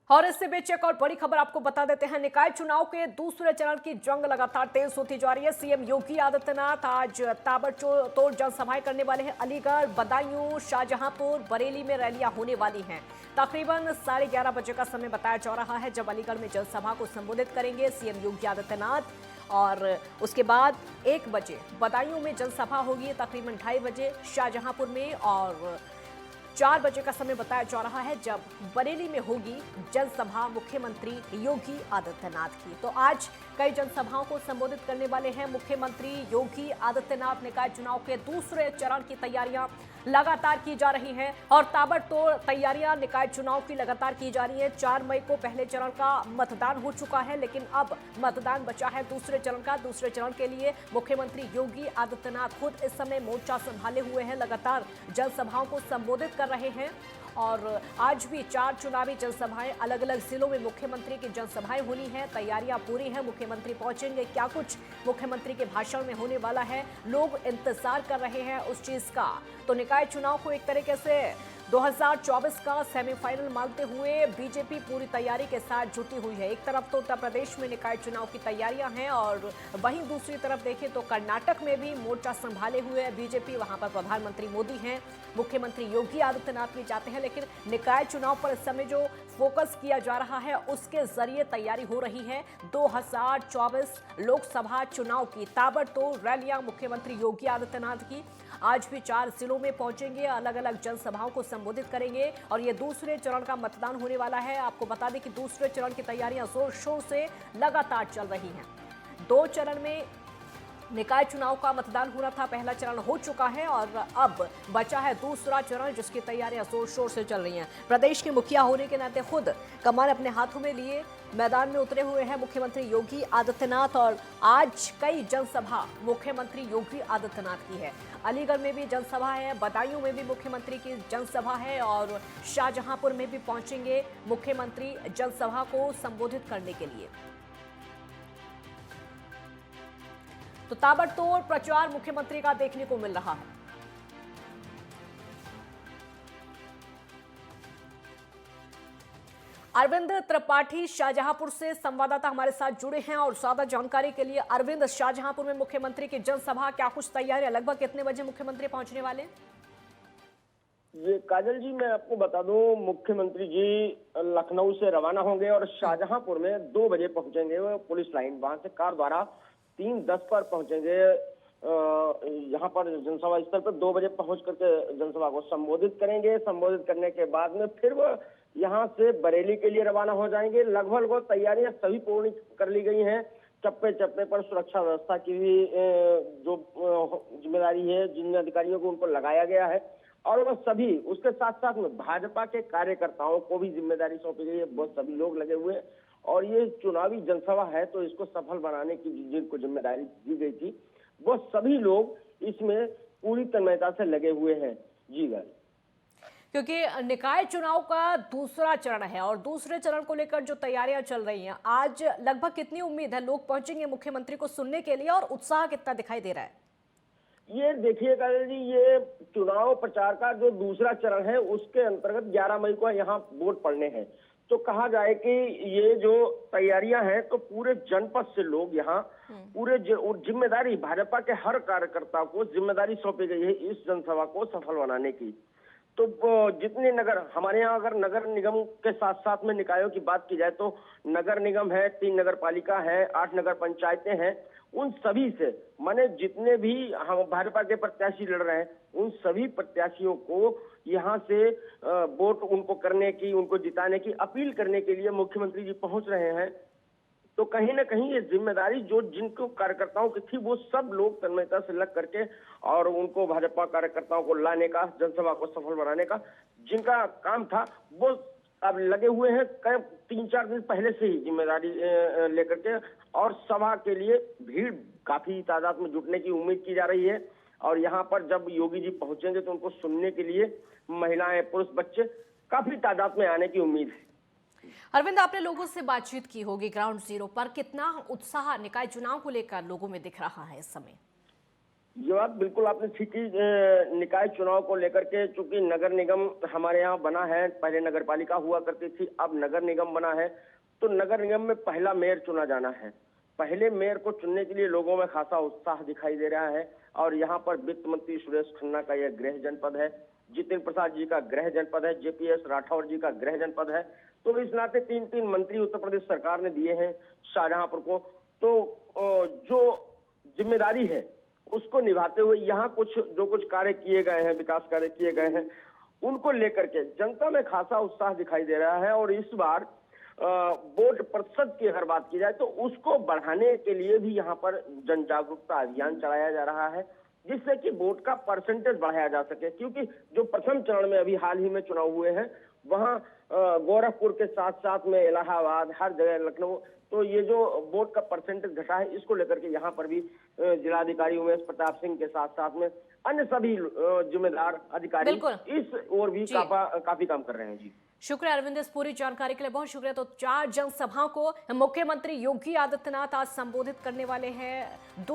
और इससे बीच एक और बड़ी खबर आपको बता देते हैं। निकाय चुनाव के दूसरे चरण की जंग लगातार तेज होती जा रही है। सीएम योगी आदित्यनाथ आज ताबड़तोड़ जनसभाएं करने वाले हैं। अलीगढ़, बदायूं, शाहजहांपुर, बरेली में रैलियां होने वाली हैं। तकरीबन 11:30 बजे का समय बताया जा रहा है जब अलीगढ़ में जनसभा को संबोधित करेंगे सीएम योगी आदित्यनाथ। और उसके बाद 1 बजे बदायूं में जनसभा होगी, तकरीबन 2:30 बजे शाहजहांपुर में, और 4 बजे का समय बताया जा रहा है जब बरेली में होगी जनसभा मुख्यमंत्री योगी आदित्यनाथ की। तो आज कई जनसभाओं को संबोधित करने वाले हैं मुख्यमंत्री योगी आदित्यनाथ। निकाय चुनाव के दूसरे चरण की तैयारियां लगातार की जा रही हैं और ताबड़तोड़ तैयारियां निकाय चुनाव की लगातार की जा रही है। 4 मई को पहले चरण का मतदान हो चुका है, लेकिन अब मतदान बचा है दूसरे चरण का। दूसरे चरण के लिए मुख्यमंत्री योगी आदित्यनाथ खुद इस समय मोर्चा संभाले हुए हैं, लगातार जनसभाओं को संबोधित कर रहे हैं। और आज भी 4 चुनावी जनसभाएं अलग अलग जिलों में मुख्यमंत्री की जनसभाएं होनी है। तैयारियां पूरी हैं, मुख्यमंत्री पहुंचेंगे, क्या कुछ मुख्यमंत्री के भाषण में होने वाला है, लोग इंतजार कर रहे हैं उस चीज का। तो निकाय चुनाव को एक तरीके से 2024 का सेमीफाइनल मानते हुए बीजेपी पूरी तैयारी के साथ जुटी हुई है। एक तरफ तो उत्तर प्रदेश में निकाय चुनाव की तैयारियां हैं और वहीं दूसरी तरफ देखें तो कर्नाटक में भी मोर्चा संभाले हुए है बीजेपी। वहां पर प्रधानमंत्री मोदी हैं, मुख्यमंत्री योगी आदित्यनाथ भी जाते हैं, लेकिन निकाय चुनाव पर इस समय जो फोकस किया जा रहा है उसके जरिए तैयारी हो रही है 2024 लोकसभा चुनाव की। ताबड़तोड़ रैलियां मुख्यमंत्री योगी आदित्यनाथ की आज भी 4 जिलों में पहुंचेंगे, अलग अलग जनसभाओं को संबोधित करेंगे और ये दूसरे चरण का मतदान होने वाला है। आपको बता दें कि दूसरे चरण की तैयारियां जोर शोर से लगातार चल रही हैं। 2 चरण में निकाय चुनाव का मतदान हो रहा था, पहला चरण हो चुका है और अब बचा है दूसरा चरण जिसकी तैयारियां जोर शोर से चल रही हैं। प्रदेश के मुखिया होने के नाते खुद कमान अपने हाथों में लिए मैदान में उतरे हुए हैं मुख्यमंत्री योगी आदित्यनाथ और आज कई जनसभा मुख्यमंत्री योगी आदित्यनाथ की है। अलीगढ़ में भी जनसभा है, बदायूं में भी मुख्यमंत्री की जनसभा है और शाहजहांपुर में भी पहुंचेंगे मुख्यमंत्री जनसभा को संबोधित करने के लिए। तो ताबड़तोड़ प्रचार मुख्यमंत्री का देखने को मिल रहा है। अरविंद त्रिपाठी शाहजहांपुर से संवाददाता हमारे साथ जुड़े हैं और ज्यादा जानकारी के लिए अरविंद, शाहजहांपुर में मुख्यमंत्री की जनसभा, क्या कुछ तैयारियां, लगभग कितने बजे मुख्यमंत्री पहुंचने वाले? ये काजल जी, मैं आपको बता दूं, मुख्यमंत्री जी लखनऊ से रवाना होंगे और शाहजहांपुर में 2 बजे पहुंचेंगे। वो पुलिस लाइन वहां से कार द्वारा 3:10 पर पहुंचेंगे। यहाँ पर जनसभा स्थल पर 2 बजे पहुंच करके जनसभा को संबोधित करेंगे। संबोधित करने के बाद में फिर वो यहाँ से बरेली के लिए रवाना हो जाएंगे। लगभग वो तैयारियां सभी पूर्ण कर ली गई हैं। चप्पे चप्पे पर सुरक्षा व्यवस्था की भी जो जिम्मेदारी है जिन अधिकारियों को उनको लगाया गया है और वह सभी उसके साथ साथ में भाजपा के कार्यकर्ताओं को भी जिम्मेदारी सौंपी गई है। बहुत सभी लोग लगे हुए और ये चुनावी जनसभा है तो इसको सफल बनाने की जिनको जिम्मेदारी दी गई थी वो सभी लोग इसमें पूरी तन्मयता से लगे हुए हैं। जी गाय, क्योंकि निकाय चुनाव का दूसरा चरण है और दूसरे चरण को लेकर जो तैयारियां चल रही हैं, आज लगभग कितनी उम्मीद है लोग पहुंचेंगे मुख्यमंत्री को सुनने के लिए और उत्साह कितना दिखाई दे रहा है? ये देखिएगा जी, ये चुनाव प्रचार का जो दूसरा चरण है उसके अंतर्गत 11 मई को यहाँ वोट पड़ने हैं। तो कहा जाए कि ये जो तैयारियां हैं तो पूरे जनपद से लोग यहाँ पूरे जिम्मेदारी भाजपा के हर कार्यकर्ता को जिम्मेदारी सौंपी गई है इस जनसभा को सफल बनाने की। तो जितने नगर हमारे यहाँ, अगर नगर निगम के साथ साथ में निकायों की बात की जाए तो नगर निगम है, 3 नगर पालिका है, 8 नगर पंचायतें हैं, उन सभी से माने जितने भी हम भाजपा के प्रत्याशी लड़ रहे हैं उन सभी प्रत्याशियों को यहाँ से वोट उनको करने की, उनको जिताने की अपील करने के लिए मुख्यमंत्री जी पहुंच रहे हैं। तो कहीं ना कहीं ये जिम्मेदारी जो जिनको कार्यकर्ताओं की थी वो सब लोग तन्मयता से लग करके और उनको भाजपा कार्यकर्ताओं को लाने का, जनसभा को सफल बनाने का जिनका काम था वो अब लगे हुए हैं। 3-4 दिन पहले से ही जिम्मेदारी लेकर के और सभा के लिए भीड़ काफी तादाद में जुटने की उम्मीद की जा रही है। और यहाँ पर जब योगी जी पहुंचेंगे तो उनको सुनने के लिए महिलाएं, पुरुष, बच्चे काफी तादाद में आने की उम्मीद है। अरविंद, आपने लोगों से बातचीत की होगी ग्राउंड जीरो पर, कितना उत्साह निकाय चुनाव को लेकर लोगों में दिख रहा है इस समय? ये बात बिल्कुल आपने ठीक की। निकाय चुनाव को लेकर के चूंकि नगर निगम हमारे यहाँ बना है, पहले नगर पालिका हुआ करती थी, अब नगर निगम बना है, तो नगर निगम में पहला मेयर चुना जाना है। पहले मेयर को चुनने के लिए लोगों में खासा उत्साह दिखाई दे रहा है। और यहाँ पर वित्त मंत्री सुरेश खन्ना का यह गृह जनपद है, जितिन प्रसाद जी का गृह जनपद है, जेपीएस राठौर जी का गृह जनपद है। तो इस नाते 3-3 मंत्री उत्तर प्रदेश सरकार ने दिए हैं शाहजहांपुर को। तो जो जिम्मेदारी है उसको निभाते हुए यहाँ जो कुछ कार्य किए गए हैं, विकास कार्य किए गए हैं, उनको लेकर के जनता में खासा उत्साह दिखाई दे रहा है। और इस बार वोट प्रतिशत की अगर बात की जाए तो उसको बढ़ाने के लिए भी यहाँ पर जन जागरूकता अभियान चलाया जा रहा है, जिससे कि वोट का परसेंटेज बढ़ाया जा सके। क्योंकि जो प्रथम चरण में अभी हाल ही में चुनाव हुए हैं, वहां गोरखपुर के साथ साथ में इलाहाबाद, हर जगह लखनऊ, तो ये जो वोट का परसेंटेज घटा है, इसको लेकर के यहाँ पर भी जिलाधिकारी उमेश प्रताप सिंह के साथ साथ में अन्य सभी जिम्मेदार अधिकारी इस ओर भी काफी काम कर रहे हैं। जी शुक्रिया अरविंद, इस पूरी जानकारी के लिए बहुत शुक्रिया। तो 4 जनसभाओं को मुख्यमंत्री योगी आदित्यनाथ आज संबोधित करने वाले हैं।